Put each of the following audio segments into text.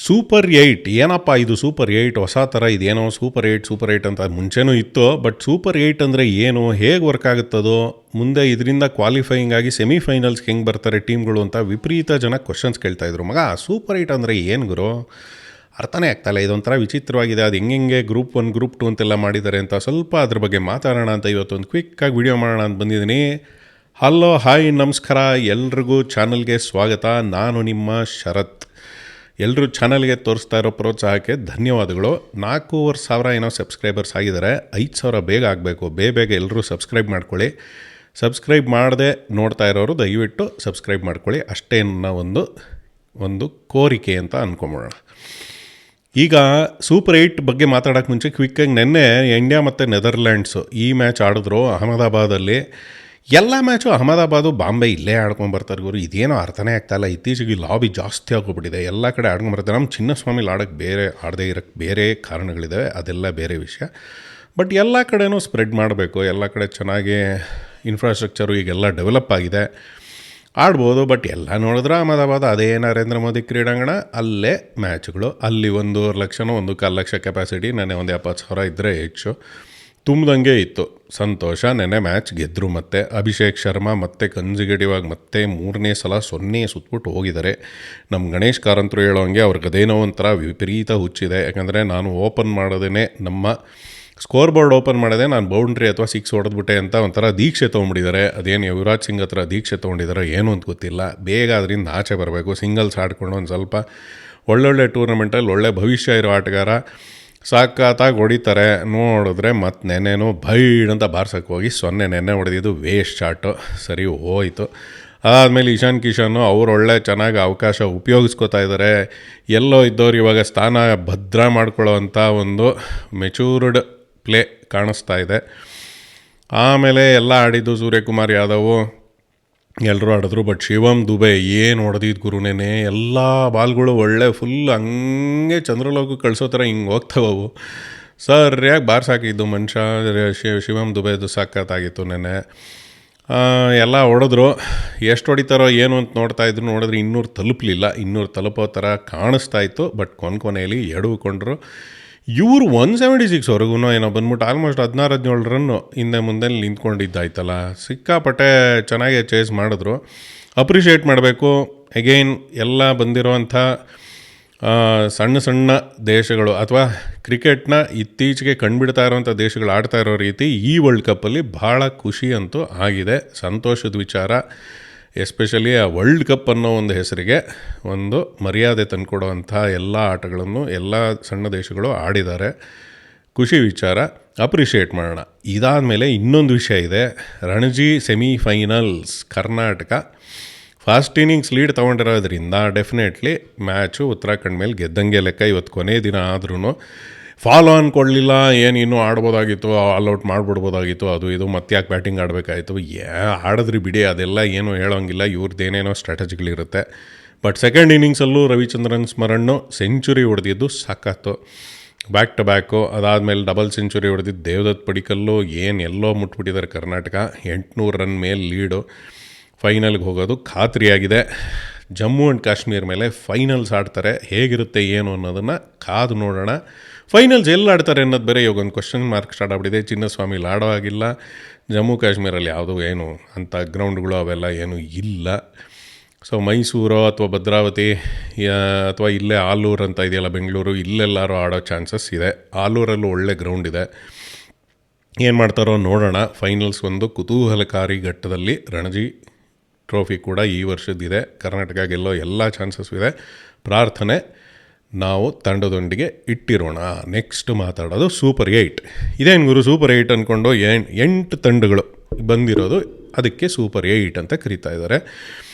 Super 8 ಏನಪ್ಪ ಇದು super 8 ಹೊಸ ಥರ ಇದೇನೋ ಸೂಪರ್ 8 ಅಂತ ಮುಂಚೆನೂ ಇತ್ತು. ಬಟ್ ಸೂಪರ್ 8 ಅಂದರೆ ಏನು, ಹೇಗೆ ವರ್ಕ್ ಆಗುತ್ತದೋ, ಮುಂದೆ ಇದರಿಂದ ಕ್ವಾಲಿಫೈಯಿಂಗ್ ಆಗಿ ಸೆಮಿಫೈನಲ್ಸ್ಗೆ ಹೆಂಗೆ ಬರ್ತಾರೆ ಟೀಮ್ಗಳು ಅಂತ ವಿಪರೀತ ಜನ ಕ್ವಶನ್ಸ್ ಕೇಳ್ತಾಯಿದ್ರು. ಸೂಪರ್ 8 ಅಂದರೆ ಏನು ಗುರು, ಅರ್ಥನೇ ಆಗ್ತಾಯಿಲ್ಲ, ಇದೊಂಥರ ವಿಚಿತ್ರವಾಗಿದೆ, ಅದು ಹೆಂಗೆ ಗ್ರೂಪ್ 1 ಗ್ರೂಪ್ 2 ಅಂತೆಲ್ಲ ಮಾಡಿದ್ದಾರೆ ಅಂತ ಸ್ವಲ್ಪ ಅದ್ರ ಬಗ್ಗೆ ಮಾತಾಡೋಣ ಅಂತ ಇವತ್ತೊಂದು ಕ್ವಿಕ್ಕಾಗಿ ವಿಡಿಯೋ ಮಾಡೋಣ ಅಂತ ಬಂದಿದ್ದೀನಿ. ಹಲೋ ಹಾಯ್ ನಮಸ್ಕಾರ ಎಲ್ರಿಗೂ, ಚಾನಲ್ಗೆ ಸ್ವಾಗತ. ನಾನು ನಿಮ್ಮ ಶರತ್. ಎಲ್ಲರೂ ಚಾನಲ್ಗೆ ತೋರಿಸ್ತಾ ಇರೋ ಪ್ರೋತ್ಸಾಹಕ್ಕೆ ಧನ್ಯವಾದಗಳು. 4,500 ಏನೋ ಸಬ್ಸ್ಕ್ರೈಬರ್ಸ್ ಆಗಿದ್ದಾರೆ. 5,000 ಬೇಗ ಆಗಬೇಕು. ಬೇಗ ಎಲ್ಲರೂ ಸಬ್ಸ್ಕ್ರೈಬ್ ಮಾಡ್ಕೊಳ್ಳಿ. ಸಬ್ಸ್ಕ್ರೈಬ್ ಮಾಡದೆ ನೋಡ್ತಾ ಇರೋರು ದಯವಿಟ್ಟು ಸಬ್ಸ್ಕ್ರೈಬ್ ಮಾಡ್ಕೊಳ್ಳಿ. ಅಷ್ಟೇ ನನ್ನ ಒಂದು ಕೋರಿಕೆ ಅಂತ ಅಂದ್ಕೊಂಬೋಣ. ಈಗ ಸೂಪರ್ 8 ಬಗ್ಗೆ ಮಾತಾಡೋಕ್ಕೆ ಮುಂಚೆ ಕ್ವಿಕ್ಕಾಗಿ ನೆನ್ನೆ ಇಂಡಿಯಾ ಮತ್ತು ನೆದರ್ಲ್ಯಾಂಡ್ಸು ಈ ಮ್ಯಾಚ್ ಆಡಿದ್ರು ಅಹಮದಾಬಾದಲ್ಲಿ. ಎಲ್ಲ ಮ್ಯಾಚು ಅಹಮದಾಬಾದು ಬಾಂಬೆ ಇಲ್ಲೇ ಆಡ್ಕೊಂಬರ್ತಾರೆ ಗುರು, ಇದೇನೋ ಅರ್ಥನೇ ಆಗ್ತಾಯಿಲ್ಲ. ಇತ್ತೀಚೆಗೆ ಲಾಬಿ ಜಾಸ್ತಿ ಆಗೋಗ್ಬಿಟ್ಟಿದೆ, ಎಲ್ಲ ಕಡೆ ಆಡ್ಕೊಂಬರ್ತಾರೆ. ನಮ್ಮ ಚಿನ್ನಸ್ವಾಮಿಲಿ ಆಡದೇ ಇರೋಕ್ಕೆ ಬೇರೆ ಕಾರಣಗಳಿದ್ದಾವೆ, ಅದೆಲ್ಲ ಬೇರೆ ವಿಷಯ. ಬಟ್ ಎಲ್ಲ ಕಡೆನೂ ಸ್ಪ್ರೆಡ್ ಮಾಡಬೇಕು, ಎಲ್ಲ ಕಡೆ ಚೆನ್ನಾಗಿ ಇನ್ಫ್ರಾಸ್ಟ್ರಕ್ಚರು ಈಗೆಲ್ಲ ಡೆವಲಪ್ ಆಗಿದೆ, ಆಡ್ಬೋದು. ಬಟ್ ಎಲ್ಲ ನೋಡಿದ್ರೆ ಅಹಮದಾಬಾದ್ ಅದೇ ನರೇಂದ್ರ ಮೋದಿ ಕ್ರೀಡಾಂಗಣ, ಅಲ್ಲೇ ಮ್ಯಾಚ್ಗಳು, ಅಲ್ಲಿ 1.5 ಲಕ್ಷನೋ 1.25 ಲಕ್ಷ ಕೆಪಾಸಿಟಿ. ನೆನ್ನೆ ಒಂದು 70,000 ಇದ್ದರೆ ಹೆಚ್ಚು ತುಂಬ್ದಂಗೆ ಇತ್ತು. ಸಂತೋಷ, ನೆನ್ನೆ ಮ್ಯಾಚ್ ಗೆದ್ದರು. ಮತ್ತು ಅಭಿಷೇಕ್ ಶರ್ಮಾ ಮತ್ತೆ ಕನ್ಸಿಕ್ಯೂಟಿವಾಗಿ ಮತ್ತೆ 3ನೇ ಸಲ 0 ಸುತ್ತಬಿಟ್ಟು ಹೋಗಿದ್ದಾರೆ. ನಮ್ಮ ಗಣೇಶ್ ಕಾರಂತರು ಹೇಳೋಂಗೆ ಅವ್ರಿಗದೇನೋ ಒಂಥರ ವಿಪರೀತ ಹುಚ್ಚಿದೆ. ಯಾಕಂದರೆ ನಾನು ಓಪನ್ ಮಾಡೋದೇ, ನಮ್ಮ ಸ್ಕೋರ್ ಬೋರ್ಡ್ ಓಪನ್ ಮಾಡೋದೇ ನಾನು ಬೌಂಡ್ರಿ ಅಥವಾ 6 ಹೊಡೆದ್ಬಿಟ್ಟೆ ಅಂತ ಒಂಥರ ದೀಕ್ಷೆ ತೊಗೊಂಡಿದ್ದಾರೆ. ಅದೇನು ಯುವರಾಜ್ ಸಿಂಗ್ ಹತ್ರ ದೀಕ್ಷೆ ತೊಗೊಂಡಿದ್ದಾರೆ ಏನು ಅಂತ ಗೊತ್ತಿಲ್ಲ. ಬೇಗ ಅದರಿಂದ ಆಚೆ ಬರಬೇಕು. ಸಿಂಗಲ್ಸ್ ಆಡ್ಕೊಂಡು ಒಂದು ಸ್ವಲ್ಪ ಒಳ್ಳೊಳ್ಳೆ ಟೂರ್ನಮೆಂಟಲ್ಲಿ ಒಳ್ಳೆ ಭವಿಷ್ಯ ಇರೋ ಆಟಗಾರ, ಸಾಕಾತಾಗಿ ಹೊಡಿತಾರೆ. ನೋಡಿದ್ರೆ ಮತ್ತು ನೆನ್ನೆನೂ ಭೈಡ್ ಅಂತ ಬಾರ್ಸಕ್ಕೆ ಹೋಗಿ 0 ನೆನ್ನೆ ಹೊಡೆದಿದ್ದು ವೇಸ್ಟ್ ಶಾಟು, ಸರಿ ಹೋಯಿತು. ಅದಾದಮೇಲೆ ಇಶಾನ್ ಕಿಶನ್ನು ಅವರು ಒಳ್ಳೆ ಚೆನ್ನಾಗಿ ಅವಕಾಶ ಉಪಯೋಗಿಸ್ಕೋತಾ ಇದ್ದಾರೆ. ಎಲ್ಲೋ ಇದ್ದವ್ರು ಇವಾಗ ಸ್ಥಾನ ಭದ್ರ ಮಾಡ್ಕೊಳ್ಳೋ ಅಂಥ ಒಂದು ಮೆಚೂರ್ಡ್ ಪ್ಲೇ ಕಾಣಿಸ್ತಾ ಇದೆ. ಆಮೇಲೆ ಎಲ್ಲ ಆಡಿದ್ದು ಸೂರ್ಯಕುಮಾರ್ ಯಾದವ್ ಎಲ್ಲರೂ ಆಡಿದ್ರು. ಬಟ್ ಶಿವಮ್ ದುಬೆ ಏನು ಹೊಡೆದಿದ್ದು ಗುರುನೇನೆ, ಎಲ್ಲ ಬಾಲ್ಗಳು ಒಳ್ಳೆ ಫುಲ್ ಹಂಗೆ ಚಂದ್ರಲೋಕ ಕಳಿಸೋ ಥರ ಹಿಂಗೆ ಹೋಗ್ತಾವವು. ಸರಿಯಾಗಿ ಬಾರ್ಸಾಕಿದ್ದು ಮನುಷ್ಯ ಶಿವಮ್ ದುಬೆದು ಸಾಕತ್ತಾಗಿತ್ತು ನೆನ್ನೆ. ಎಲ್ಲ ಹೊಡೆದ್ರು. ಎಷ್ಟು ಹೊಡಿತಾರೋ ಏನು ಅಂತ ನೋಡಿದ್ರೆ 200 ತಲುಪಲಿಲ್ಲ. 200 ತಲುಪೋ ಥರ ಕಾಣಿಸ್ತಾ ಇತ್ತು. ಬಟ್ ಕೊನೆಯಲ್ಲಿ ಎಡವುಕೊಂಡ್ರು. ಇವರು 176ವರೆಗೂ ಏನೋ ಬಂದ್ಬಿಟ್ಟು ಆಲ್ಮೋಸ್ಟ್ 16-17 ರನ್ನು ಹಿಂದೆ ಮುಂದೆ ನಿಂತ್ಕೊಂಡಿದ್ದಾಯ್ತಲ್ಲ. ಸಿಕ್ಕಾಪಟ್ಟೆ ಚೆನ್ನಾಗಿ ಚೇಸ್ ಮಾಡಿದ್ರು. ಅಪ್ರಿಷಿಯೇಟ್ ಮಾಡಬೇಕು. ಅಗೈನ್ ಎಲ್ಲ ಬಂದಿರೋವಂಥ ಸಣ್ಣ ದೇಶಗಳು ಅಥವಾ ಕ್ರಿಕೆಟ್ನ ಇತ್ತೀಚೆಗೆ ಕಂಡುಬಿಡ್ತಾ ಇರೋವಂಥ ದೇಶಗಳು ಆಡ್ತಾ ಇರೋ ರೀತಿ ಈ ವರ್ಲ್ಡ್ ಕಪ್ಪಲ್ಲಿ ಭಾಳ ಖುಷಿ ಅಂತೂ ಆಗಿದೆ. ಸಂತೋಷದ ವಿಚಾರ. ಎಸ್ಪೆಷಲಿ ಆ ವರ್ಲ್ಡ್ ಕಪ್ ಅನ್ನೋ ಒಂದು ಹೆಸರಿಗೆ ಒಂದು ಮರ್ಯಾದೆ ತಂದುಕೊಡುವಂಥ ಎಲ್ಲ ಆಟಗಳನ್ನು ಎಲ್ಲ ಸಣ್ಣ ದೇಶಗಳು ಆಡಿದ್ದಾರೆ. ಖುಷಿ ವಿಚಾರ, ಅಪ್ರಿಷಿಯೇಟ್ ಮಾಡೋಣ. ಇದಾದಮೇಲೆ ಇನ್ನೊಂದು ವಿಷಯ ಇದೆ. Ranji semifinals Karnataka first innings lead ತೊಗೊಂಡಿರೋದ್ರಿಂದ ಡೆಫಿನೆಟ್ಲಿ ಮ್ಯಾಚು ಉತ್ತರಾಖಂಡ್ ಮೇಲೆ ಗೆದ್ದಂಗೆ ಲೆಕ್ಕ. ಇವತ್ತು ಕೊನೆ ದಿನ ಆದ್ರೂ ಫಾಲೋ ಆನ್ ಕೊಡಲಿಲ್ಲ, ಏನು ಇನ್ನೂ ಆಡ್ಬೋದಾಗಿತ್ತು, ಆಲ್ಔಟ್ ಮಾಡಿಬಿಡ್ಬೋದಾಗಿತ್ತು, ಅದು ಇದು ಮತ್ತೆ ಯಾಕೆ ಬ್ಯಾಟಿಂಗ್ ಆಡಬೇಕಾಯಿತು. ಆಡಿದ್ರಿ ಬಿಡಿ, ಅದೆಲ್ಲ ಏನೂ ಹೇಳೋಂಗಿಲ್ಲ, ಇವ್ರದ್ದೇನೇನೋ ಸ್ಟ್ರಾಟಜಿಗಳಿರುತ್ತೆ. ಬಟ್ ಸೆಕೆಂಡ್ ಇನ್ನಿಂಗ್ಸಲ್ಲೂ ರವಿಚಂದ್ರನ್ ಸ್ಮರಣ್ಣು ಸೆಂಚುರಿ ಹೊಡೆದಿದ್ದು ಸಾಕಾತು, ಬ್ಯಾಕ್ ಟು ಬ್ಯಾಕು. ಅದಾದಮೇಲೆ ಡಬಲ್ ಸೆಂಚುರಿ ಹೊಡೆದಿದ್ದು ದೇವದತ್ ಪಡಿಕಲ್ಲು ಎಲ್ಲೋ ಮುಟ್ಬಿಟ್ಟಿದ್ದಾರೆ ಕರ್ನಾಟಕ. 800 ರನ್ ಮೇಲೆ ಲೀಡು. ಫೈನಲ್ಗೆ ಹೋಗೋದು ಖಾತ್ರಿಯಾಗಿದೆ. ಜಮ್ಮು ಆ್ಯಂಡ್ ಕಾಶ್ಮೀರ್ ಮೇಲೆ ಫೈನಲ್ಸ್ ಆಡ್ತಾರೆ. ಹೇಗಿರುತ್ತೆ ಏನು ಅನ್ನೋದನ್ನು ಕಾದು ನೋಡೋಣ. ಫೈನಲ್ಸ್ ಎಲ್ಲಿ ಆಡ್ತಾರೆ ಅನ್ನೋದು ಬೇರೆ ಇವಾಗ ಒಂದು ಕ್ವಶನ್ ಮಾರ್ಕ್ ಸ್ಟಾರ್ಟ್ ಆಗಿಬಿಟ್ಟಿದೆ. ಚಿನ್ನಸ್ವಾಮಿಲಿ ಆಡೋ ಆಗಿಲ್ಲ. ಜಮ್ಮು ಕಾಶ್ಮೀರಲ್ಲಿ ಯಾವುದೂ ಏನು ಅಂಥ ಗ್ರೌಂಡ್ಗಳು ಅವೆಲ್ಲ ಏನೂ ಇಲ್ಲ. ಸೊ ಮೈಸೂರು ಅಥವಾ ಭದ್ರಾವತಿ ಅಥವಾ ಇಲ್ಲೇ ಆಲೂರು ಅಂತ ಇದೆಯಲ್ಲ ಬೆಂಗಳೂರು, ಇಲ್ಲೆಲ್ಲರೂ ಆಡೋ ಚಾನ್ಸಸ್ ಇದೆ. ಆಲೂರಲ್ಲೂ ಒಳ್ಳೆ ಗ್ರೌಂಡ್ ಇದೆ. ಏನು ಮಾಡ್ತಾರೋ ನೋಡೋಣ. ಫೈನಲ್ಸ್ ಒಂದು ಕುತೂಹಲಕಾರಿ ಘಟ್ಟದಲ್ಲಿ. ರಣಜಿ ಟ್ರೋಫಿ ಕೂಡ ಈ ವರ್ಷದಿದೆ. ಕರ್ನಾಟಕ ಗೆಲ್ಲೋ ಎಲ್ಲ ಚಾನ್ಸಸ್ ಇದೆ. ಪ್ರಾರ್ಥನೆ ನಾವು ತಂಡದೊಂದಿಗೆ ಇಟ್ಟಿರೋಣ. ನೆಕ್ಸ್ಟ್ ಮಾತಾಡೋದು ಸೂಪರ್ 8. ಇದೇನು ಗುರು ಸೂಪರ್ 8 ಅಂದ್ಕೊಂಡು 8 ತಂಡಗಳು ಬಂದಿರೋದು, ಅದಕ್ಕೆ ಸೂಪರ್ 8 ಅಂತ ಕರೀತಾ ಇದ್ದಾರೆ.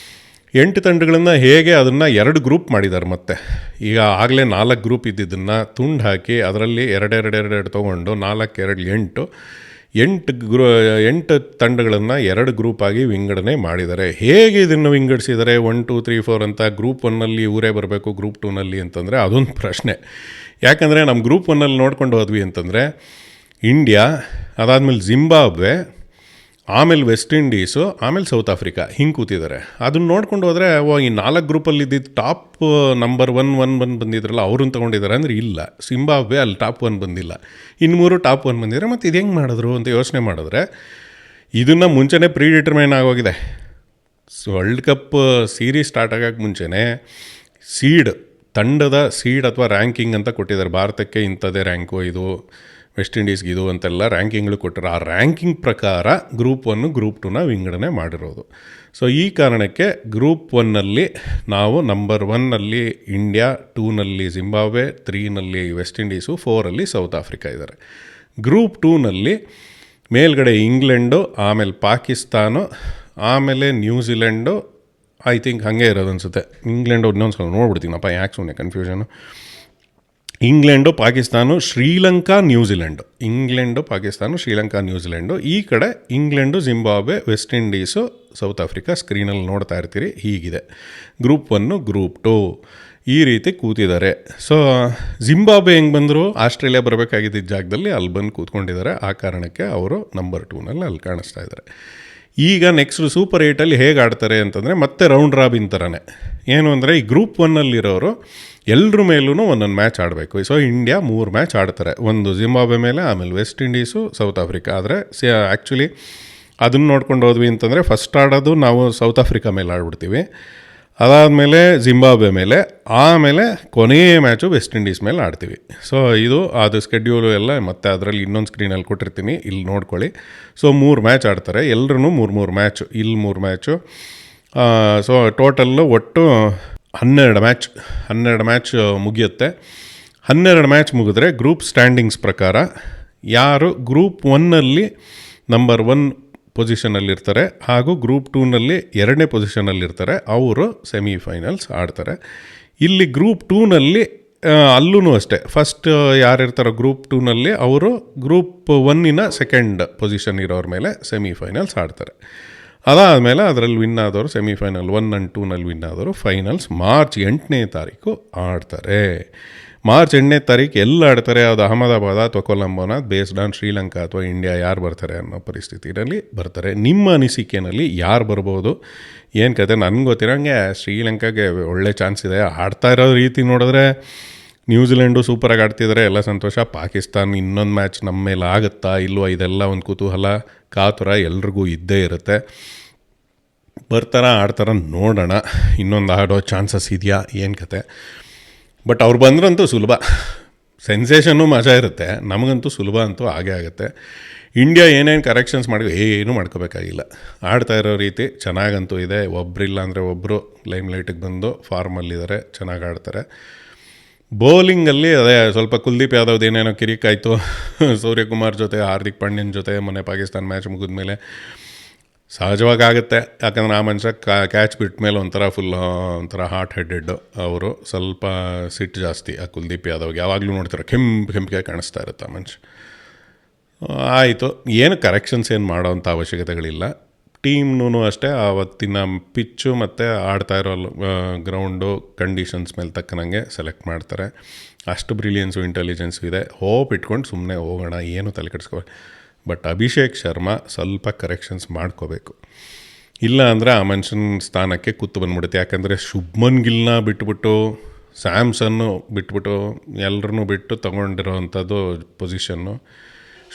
8 ತಂಡಗಳನ್ನು ಹೇಗೆ ಅದನ್ನು 2 ಗ್ರೂಪ್ ಮಾಡಿದ್ದಾರೆ. ಮತ್ತೆ ಈಗ ಆಗಲೇ 4 ಗ್ರೂಪ್ ಇದ್ದಿದ್ದನ್ನು ತುಂಡು ಹಾಕಿ ಅದರಲ್ಲಿ 2 ತೊಗೊಂಡು 4 2 8 ತಂಡಗಳನ್ನು 2 ಗ್ರೂಪಾಗಿ ವಿಂಗಡಣೆ ಮಾಡಿದ್ದಾರೆ. ಹೇಗೆ ಇದನ್ನು ವಿಂಗಡಿಸಿದ್ದಾರೆ 1 2 3 4 ಅಂತ? ಗ್ರೂಪ್ 1ನಲ್ಲಿ ಇವರೇ ಬರಬೇಕು, ಗ್ರೂಪ್ 2ನಲ್ಲಿ ಅಂತಂದರೆ ಅದೊಂದು ಪ್ರಶ್ನೆ. ಯಾಕಂದರೆ ನಮ್ಮ ಗ್ರೂಪ್ 1ನಲ್ಲಿ ನೋಡ್ಕೊಂಡು ಹೋದ್ವಿ ಅಂತಂದರೆ ಇಂಡಿಯಾ, ಅದಾದಮೇಲೆ ಜಿಂಬಾಬ್ವೆ, ಆಮೇಲೆ ವೆಸ್ಟ್ ಇಂಡೀಸು, ಆಮೇಲೆ ಸೌತ್ ಆಫ್ರಿಕಾ ಹಿಂಗೆ ಕೂತಿದ್ದಾರೆ. ಅದನ್ನ ನೋಡ್ಕೊಂಡು ಹೋದರೆ ಈ 4 ಗ್ರೂಪಲ್ಲಿ ಇದ್ದಿದ್ದು ಟಾಪ್ ನಂಬರ್ 1 ಬಂದಿದ್ರಲ್ಲ ಅವ್ರನ್ನ ತೊಗೊಂಡಿದ್ದಾರೆ ಅಂದರೆ ಇಲ್ಲ. ಜಿಂಬಾಬ್ವೆ ಅಲ್ಲಿ ಟಾಪ್ 1 ಬಂದಿಲ್ಲ, ಇನ್ನು 3 ಟಾಪ್ 1 ಬಂದಿದ್ದಾರೆ. ಮತ್ತು ಇದು ಹೆಂಗೆ ಮಾಡಿದ್ರು ಅಂತ ಯೋಚನೆ ಮಾಡಿದ್ರೆ ಇದನ್ನು ಮುಂಚೆನೇ ಪ್ರೀಡಿಟರ್ಮೈನ್ ಆಗೋಗಿದೆ. ವರ್ಲ್ಡ್ ಕಪ್ ಸೀರೀಸ್ ಸ್ಟಾರ್ಟ್ ಆಗೋಕ್ಕೆ ಮುಂಚೆನೇ ತಂಡದ ಸೀಡ್ ಅಥವಾ ರ್ಯಾಂಕಿಂಗ್ ಅಂತ ಕೊಟ್ಟಿದ್ದಾರೆ. ಭಾರತಕ್ಕೆ ಇಂಥದ್ದೇ ರ್ಯಾಂಕು, ಇದು ವೆಸ್ಟ್ ಇಂಡೀಸ್ಗೆ ಇದು ಅಂತೆಲ್ಲ ರ್ಯಾಂಕಿಂಗ್ಗಳು ಕೊಟ್ಟರು. ಆ ರ್ಯಾಂಕಿಂಗ್ ಪ್ರಕಾರ ಗ್ರೂಪ್ 1 ಗ್ರೂಪ್ 2ನ ವಿಂಗಡಣೆ ಮಾಡಿರೋದು. ಸೊ ಈ ಕಾರಣಕ್ಕೆ ಗ್ರೂಪ್ 1ನಲ್ಲಿ ನಾವು ನಂಬರ್ 1ನಲ್ಲಿ ಇಂಡಿಯಾ, 2ನಲ್ಲಿ ಜಿಂಬಾಬ್ವೆ, 3ನಲ್ಲಿ ವೆಸ್ಟ್ ಇಂಡೀಸು, 4ರಲ್ಲಿ ಸೌತ್ ಆಫ್ರಿಕಾ ಇದ್ದಾರೆ. ಗ್ರೂಪ್ 2ನಲ್ಲಿ ಮೇಲ್ಗಡೆ ಇಂಗ್ಲೆಂಡು, ಆಮೇಲೆ ಪಾಕಿಸ್ತಾನ, ಆಮೇಲೆ ನ್ಯೂಜಿಲೆಂಡು, ಐ ಥಿಂಕ್ ಹಾಗೆ ಇರೋದು ಅನಿಸುತ್ತೆ. ಇಂಗ್ಲೆಂಡು ಇನ್ನೊಂದು ಸಲ ನೋಡ್ಬಿಡ್ತೀನಪ್ಪ, ಯಾಕೆ ಸುಮ್ಮನೆ confusion. England, Pakistan, Sri Lanka, New Zealand. England, Pakistan, Sri Lanka, New Zealand. ಈ ಕಡೆ England, Zimbabwe, West Indies, South Africa ಸ್ಕ್ರೀನಲ್ಲಿ ನೋಡ್ತಾ ಇರ್ತೀರಿ. ಹೀಗಿದೆ ಗ್ರೂಪ್ 1, ಗ್ರೂಪ್ 2 ಈ ರೀತಿ ಕೂತಿದ್ದಾರೆ. ಸೊ ಜಿಂಬಾಬ್ವೆ ಹೆಂಗೆ ಬಂದರು, ಆಸ್ಟ್ರೇಲಿಯಾ ಬರಬೇಕಾಗಿದ್ದ ಜಾಗದಲ್ಲಿ ಅಲ್ಲಿ ಬಂದು ಕೂತ್ಕೊಂಡಿದ್ದಾರೆ. ಆ ಕಾರಣಕ್ಕೆ ಅವರು ನಂಬರ್ 2ನಲ್ಲಿ ಅಲ್ಲಿ ಕಾಣಿಸ್ತಾ ಇದ್ದಾರೆ. ಈಗ ನೆಕ್ಸ್ಟ್ ಸೂಪರ್ 8ಅಲ್ಲಿ ಹೇಗೆ ಆಡ್ತಾರೆ ಅಂತಂದರೆ ಮತ್ತೆ ರೌಂಡ್ ರಾಬಿನ್ ಥರನೇ. ಏನು ಅಂದರೆ ಈ ಗ್ರೂಪ್ 1ನಲ್ಲಿರೋರು ಎಲ್ಲರ ಮೇಲೂ ಒಂದೊಂದು ಮ್ಯಾಚ್ ಆಡಬೇಕು. ಸೊ ಇಂಡಿಯಾ 3 ಮ್ಯಾಚ್ ಆಡ್ತಾರೆ, ಒಂದು ಜಿಂಬಾಬ್ವೆ ಮೇಲೆ, ಆಮೇಲೆ ವೆಸ್ಟ್ ಇಂಡೀಸು, ಸೌತ್ ಆಫ್ರಿಕಾ. ಆದರೆ ಆ್ಯಕ್ಚುಲಿ ಅದನ್ನು ನೋಡ್ಕೊಂಡು ಹೋದ್ವಿ ಅಂತಂದರೆ ಫಸ್ಟ್ ಆಡೋದು ನಾವು ಸೌತ್ ಆಫ್ರಿಕಾ ಮೇಲೆ ಆಡ್ಬಿಡ್ತೀವಿ, ಅದಾದಮೇಲೆ ಜಿಂಬಾಬ್ವೆ ಮೇಲೆ, ಆಮೇಲೆ ಕೊನೆಯ ಮ್ಯಾಚು ವೆಸ್ಟ್ ಇಂಡೀಸ್ ಮೇಲೆ ಆಡ್ತೀವಿ. ಸೊ ಇದು ಅದು ಸ್ಕೆಡ್ಯೂಲು ಎಲ್ಲ ಮತ್ತೆ ಅದರಲ್ಲಿ ಇನ್ನೊಂದು ಸ್ಕ್ರೀನಲ್ಲಿ ಕೊಟ್ಟಿರ್ತೀನಿ, ಇಲ್ಲಿ ನೋಡ್ಕೊಳ್ಳಿ. ಸೊ 3 ಮ್ಯಾಚ್ ಆಡ್ತಾರೆ, ಎಲ್ಲರೂ 3 ಮ್ಯಾಚು, ಇಲ್ಲಿ 3 ಮ್ಯಾಚು. ಸೊ ಟೋಟಲ್ಲು ಒಟ್ಟು 12 ಮ್ಯಾಚ್ ಮುಗಿಯುತ್ತೆ. 12 ಮ್ಯಾಚ್ ಮುಗಿದ್ರೆ ಗ್ರೂಪ್ ಸ್ಟ್ಯಾಂಡಿಂಗ್ಸ್ ಪ್ರಕಾರ ಯಾರು ಗ್ರೂಪ್ 1ನಲ್ಲಿ ನಂಬರ್ 1 ಪೊಸಿಷನಲ್ಲಿರ್ತಾರೆ ಹಾಗೂ ಗ್ರೂಪ್ 2ನಲ್ಲಿ 2ನೇ ಪೊಸಿಷನಲ್ಲಿರ್ತಾರೆ, ಅವರು ಸೆಮಿಫೈನಲ್ಸ್ ಆಡ್ತಾರೆ. ಇಲ್ಲಿ ಗ್ರೂಪ್ 2ನಲ್ಲಿ ಅಲ್ಲೂ ಅಷ್ಟೇ, ಫಸ್ಟ್ ಯಾರಿರ್ತಾರೋ ಗ್ರೂಪ್ 2ನಲ್ಲಿ ಅವರು ಗ್ರೂಪ್ 1ನ ಸೆಕೆಂಡ್ ಪೊಸಿಷನ್ ಇರೋರ ಮೇಲೆ ಸೆಮಿಫೈನಲ್ಸ್ ಆಡ್ತಾರೆ. ಅದಾದಮೇಲೆ ಅದರಲ್ಲಿ ವಿನ್ ಆದವರು ಸೆಮಿಫೈನಲ್ 1 and 2ನಲ್ಲಿ ವಿನ್ ಆದವರು ಫೈನಲ್ಸ್ ಮಾರ್ಚ್ 8ನೇ ತಾರೀಕು ಆಡ್ತಾರೆ. ಮಾರ್ಚ್ 8ನೇ ತಾರೀಕು ಎಲ್ಲ ಆಡ್ತಾರೆ, ಅದು ಅಹಮದಾಬಾದ ಅಥವಾ ಕೊಲಂಬೋನ, ಬೇಸ್ಡ್ ಆನ್ ಶ್ರೀಲಂಕಾ ಅಥವಾ ಇಂಡಿಯಾ ಯಾರು ಬರ್ತಾರೆ ಅನ್ನೋ ಪರಿಸ್ಥಿತಿಯಲ್ಲಿ ಬರ್ತಾರೆ. ನಿಮ್ಮ ಅನಿಸಿಕೆಯಲ್ಲಿ ಯಾರು ಬರ್ಬೋದು, ಏನು ಕತೆ? ನನಗೆ ಗೊತ್ತಿರೋಂಗೆ ಶ್ರೀಲಂಕಾಗೆ ಒಳ್ಳೆ ಚಾನ್ಸ್ ಇದೆ. ಆಡ್ತಾ ಇರೋ ರೀತಿ ನೋಡಿದ್ರೆ ನ್ಯೂಜಿಲೆಂಡು ಸೂಪರಾಗಿ ಆಡ್ತಿದ್ದಾರೆ, ಎಲ್ಲ ಸಂತೋಷ. ಪಾಕಿಸ್ತಾನ ಇನ್ನೊಂದು ಮ್ಯಾಚ್ ನಮ್ಮ ಮೇಲೆ ಆಗುತ್ತಾ ಇಲ್ವೋ, ಇದೆಲ್ಲ ಒಂದು ಕುತೂಹಲ, ಕಾತುರ ಎಲ್ರಿಗೂ ಇದ್ದೇ ಇರುತ್ತೆ. ಆಡ್ತಾರ ನೋಡೋಣ, ಇನ್ನೊಂದು ಆಡೋ ಚಾನ್ಸಸ್ ಇದೆಯಾ, ಏನು ಕತೆ? ಬಟ್ ಅವ್ರು ಬಂದ್ರಂತೂ ಸುಲಭ, ಸೆನ್ಸೇಷನ್ನು ಮಜಾ ಇರುತ್ತೆ. ನಮಗಂತೂ ಸುಲಭ ಅಂತೂ ಆಗೇ ಆಗುತ್ತೆ. ಇಂಡಿಯಾ ಏನೇನು ಕರೆಕ್ಷನ್ಸ್ ಏನೂ ಮಾಡ್ಕೋಬೇಕಾಗಿಲ್ಲ. ಆಡ್ತಾ ಇರೋ ರೀತಿ ಚೆನ್ನಾಗಂತೂ ಇದೆ. ಒಬ್ಬರಿಲ್ಲ ಅಂದರೆ ಒಬ್ಬರು ಲೈಮ್ಲೈಟಿಗೆ ಬಂದು ಫಾರ್ಮಲ್ಲಿದ್ದಾರೆ, ಚೆನ್ನಾಗಿ ಆಡ್ತಾರೆ. ಬೌಲಿಂಗಲ್ಲಿ ಅದೇ ಸ್ವಲ್ಪ ಕುಲ್ದೀಪ್ ಯಾದವ್ದು ಏನೇನೋ ಕಿರಿಕಾಯಿತು, ಸೂರ್ಯಕುಮಾರ್ ಜೊತೆ, ಹಾರ್ದಿಕ್ ಪಾಂಡ್ಯನ್ ಜೊತೆ ಮೊನ್ನೆ ಪಾಕಿಸ್ತಾನ ಮ್ಯಾಚ್ ಮುಗಿದ ಮೇಲೆ ಸಹಜವಾಗಿ ಆಗುತ್ತೆ. ಯಾಕಂದರೆ ಆ ಮನುಷ್ಯ ಕ್ಯಾಚ್ ಬಿಟ್ಟ ಮೇಲೆ ಒಂಥರ ಹಾಟ್ ಹೆಡೆಡ್. ಅವರು ಸ್ವಲ್ಪ ಸಿಟ್ಟು ಜಾಸ್ತಿ ಆ ಕುಲ್ದೀಪ್ ಯಾದವ್ಗೆ. ಯಾವಾಗಲೂ ನೋಡ್ತಾರೆ ಕೆಂಪಿಗೆ ಕಾಣಿಸ್ತಾ ಇರುತ್ತೆ ಆ ಮನುಷ್ಯ. ಆಯಿತು, ಏನು ಕರೆಕ್ಷನ್ಸ್ ಏನು ಮಾಡೋವಂಥ ಅವಶ್ಯಕತೆಗಳಿಲ್ಲ. ಟೀಮ್ನೂ ಅಷ್ಟೇ ಆವತ್ತಿನ ಪಿಚ್ಚು ಮತ್ತು ಆಡ್ತಾ ಇರೋ ಗ್ರೌಂಡು ಕಂಡೀಷನ್ಸ್ ಮೇಲೆ ತಕ್ಕನಂಗೆ ಸೆಲೆಕ್ಟ್ ಮಾಡ್ತಾರೆ. ಅಷ್ಟು ಬ್ರಿಲಿಯನ್ಸು ಇಂಟೆಲಿಜೆನ್ಸು ಇದೆ. ಹೋಪ್ ಇಟ್ಕೊಂಡು ಸುಮ್ಮನೆ ಹೋಗೋಣ, ಏನು ತಲೆ ಕೆಡಿಸ್ಕೋ. ಬಟ್ ಅಭಿಷೇಕ್ ಶರ್ಮಾ ಸ್ವಲ್ಪ ಕರೆಕ್ಷನ್ಸ್ ಮಾಡ್ಕೋಬೇಕು, ಇಲ್ಲ ಅಂದರೆ ಆ ಮನುಷ್ಯನ ಸ್ಥಾನಕ್ಕೆ ಕೂತು ಬಂದ್ಬಿಡುತ್ತೆ. ಯಾಕಂದರೆ ಶುಭ್ಮನ್ ಗಿಲ್ನ ಬಿಟ್ಬಿಟ್ಟು, ಸ್ಯಾಮ್ಸನ್ನು ಬಿಟ್ಬಿಟ್ಟು, ಎಲ್ಲರನ್ನೂ ಬಿಟ್ಟು ತೊಗೊಂಡಿರೋವಂಥದ್ದು ಪೊಸಿಷನ್ನು.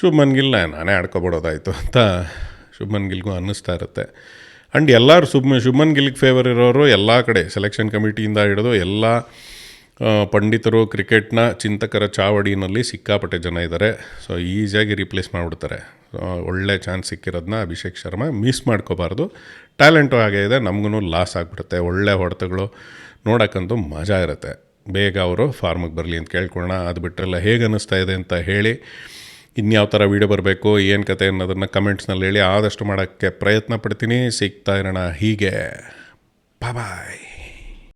ಶುಭ್ಮನ್ ಗಿಲ್ ನಾನೇ ಆಡ್ಕೊಬಿಡೋದಾಯಿತು ಅಂತ ಶುಭ್ಮನ್ ಗಿಲ್ಗೂ ಅನ್ನಿಸ್ತಾ ಇರುತ್ತೆ. ಆ್ಯಂಡ್ ಎಲ್ಲರೂ ಶುಭ್ಮನ್ ಗಿಲ್ಗೆ ಫೇವರ್ ಇರೋರು ಎಲ್ಲ ಕಡೆ ಸೆಲೆಕ್ಷನ್ ಕಮಿಟಿಯಿಂದ ಹಿಡಿದು ಎಲ್ಲ ಪಂಡಿತರು, ಕ್ರಿಕೆಟ್ನ ಚಿಂತಕರ ಚಾವಡಿನಲ್ಲಿ ಸಿಕ್ಕಾಪಟ್ಟೆ ಜನ ಇದ್ದಾರೆ. ಸೊ ಈಸಿಯಾಗಿ ರಿಪ್ಲೇಸ್ ಮಾಡಿಬಿಡ್ತಾರೆ. ಒಳ್ಳೆ ಚಾನ್ಸ್ ಸಿಕ್ಕಿರೋದನ್ನ ಅಭಿಷೇಕ್ ಶರ್ಮಾ ಮಿಸ್ ಮಾಡ್ಕೋಬಾರ್ದು. ಟ್ಯಾಲೆಂಟು ಹಾಗೆ ಇದೆ, ನಮಗೂ ಲಾಸ್ ಆಗಿಬಿಡುತ್ತೆ. ಒಳ್ಳೆ ಹೊಡೆತಗಳು ನೋಡೋಕ್ಕಂತೂ ಮಜಾ ಇರುತ್ತೆ. ಬೇಗ ಅವರು ಫಾರ್ಮಿಗೆ ಬರಲಿ ಅಂತ ಕೇಳ್ಕೊಳ್ಳೋಣ. ಅದು ಬಿಟ್ಟರೆಲ್ಲ ಹೇಗೆ ಅನ್ನಿಸ್ತಾ ಇದೆ ಅಂತ ಹೇಳಿ, ಇನ್ಯಾವ ಥರ ವೀಡಿಯೋ ಬರಬೇಕು, ಏನು ಕತೆ ಅನ್ನೋದನ್ನು ಕಮೆಂಟ್ಸ್ನಲ್ಲಿ ಹೇಳಿ. ಆದಷ್ಟು ಮಾಡೋಕ್ಕೆ ಪ್ರಯತ್ನ ಪಡ್ತೀನಿ. ಸಿಗ್ತಾ ಇರೋಣ ಹೀಗೆ. ಬಾಯ್.